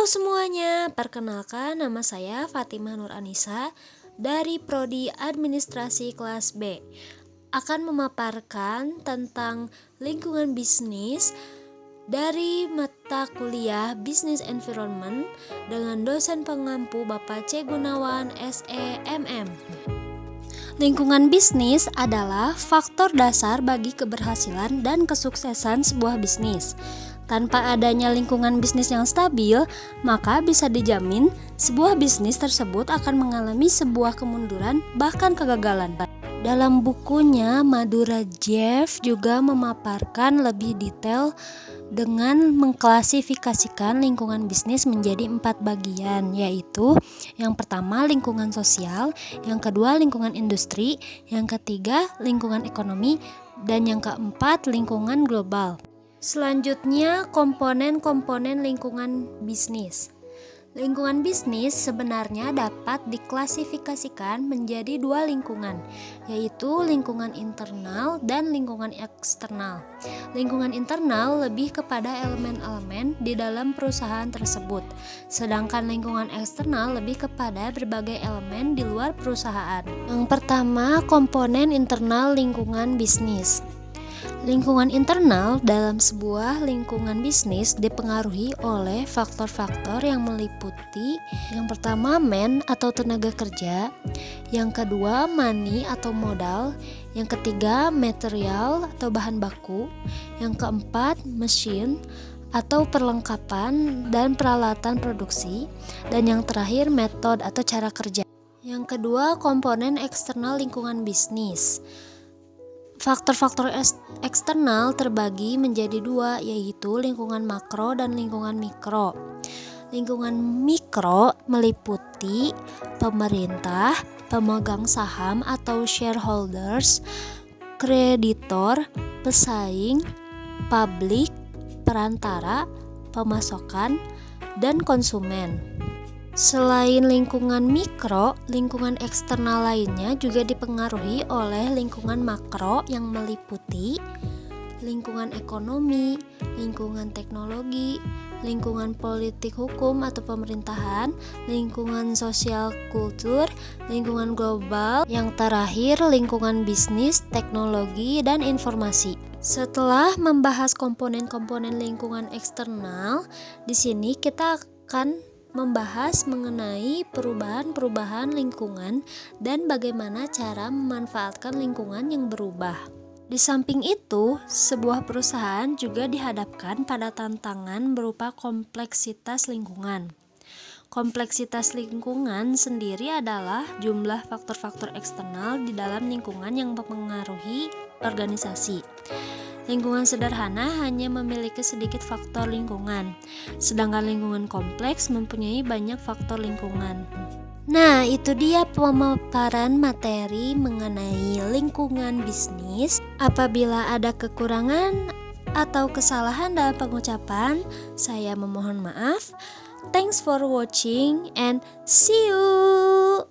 semuanya, perkenalkan nama saya Fatimah Nur Anissa dari Prodi Administrasi kelas B. Akan memaparkan tentang lingkungan bisnis dari mata kuliah Business Environment dengan dosen pengampu Bapak C. Gunawan SEMM. Lingkungan bisnis adalah faktor dasar bagi keberhasilan dan kesuksesan sebuah bisnis. Tanpa adanya lingkungan bisnis yang stabil, maka bisa dijamin sebuah bisnis tersebut akan mengalami sebuah kemunduran bahkan kegagalan. Dalam bukunya, Madura Jeff juga memaparkan lebih detail dengan mengklasifikasikan lingkungan bisnis menjadi 4 bagian, yaitu yang pertama lingkungan sosial, yang kedua lingkungan industri, yang ketiga lingkungan ekonomi, dan yang keempat lingkungan global. Selanjutnya, komponen-komponen lingkungan bisnis. Lingkungan bisnis sebenarnya dapat diklasifikasikan menjadi 2 lingkungan, yaitu lingkungan internal dan lingkungan eksternal. Lingkungan internal lebih kepada elemen-elemen di dalam perusahaan tersebut, sedangkan lingkungan eksternal lebih kepada berbagai elemen di luar perusahaan. Yang pertama, komponen internal lingkungan bisnis. Lingkungan internal dalam sebuah lingkungan bisnis dipengaruhi oleh faktor-faktor yang meliputi yang pertama atau tenaga kerja, yang kedua money atau modal, yang ketiga material atau bahan baku, yang keempat mesin atau perlengkapan dan peralatan produksi, dan yang terakhir metode atau cara kerja. Yang kedua, komponen eksternal lingkungan bisnis. Faktor-faktor eksternal terbagi menjadi 2, yaitu lingkungan makro dan lingkungan mikro. Lingkungan mikro meliputi pemerintah, pemegang saham atau shareholders, kreditor, pesaing, publik, perantara, pemasokan, dan konsumen. Selain lingkungan mikro, lingkungan eksternal lainnya juga dipengaruhi oleh lingkungan makro yang meliputi lingkungan ekonomi, lingkungan teknologi, lingkungan politik hukum atau pemerintahan, lingkungan sosial kultur, lingkungan global, yang terakhir lingkungan bisnis, teknologi, dan informasi. Setelah membahas komponen-komponen lingkungan eksternal, di sini kita akan membahas mengenai perubahan-perubahan lingkungan dan bagaimana cara memanfaatkan lingkungan yang berubah. Di samping itu, sebuah perusahaan juga dihadapkan pada tantangan berupa kompleksitas lingkungan. Kompleksitas lingkungan sendiri adalah jumlah faktor-faktor eksternal di dalam lingkungan yang mempengaruhi organisasi. Lingkungan sederhana hanya memiliki sedikit faktor lingkungan, sedangkan lingkungan kompleks mempunyai banyak faktor lingkungan. Nah, itu dia pemaparan materi mengenai lingkungan bisnis. Apabila ada kekurangan atau kesalahan dalam pengucapan, saya memohon maaf. Thanks for watching and see you!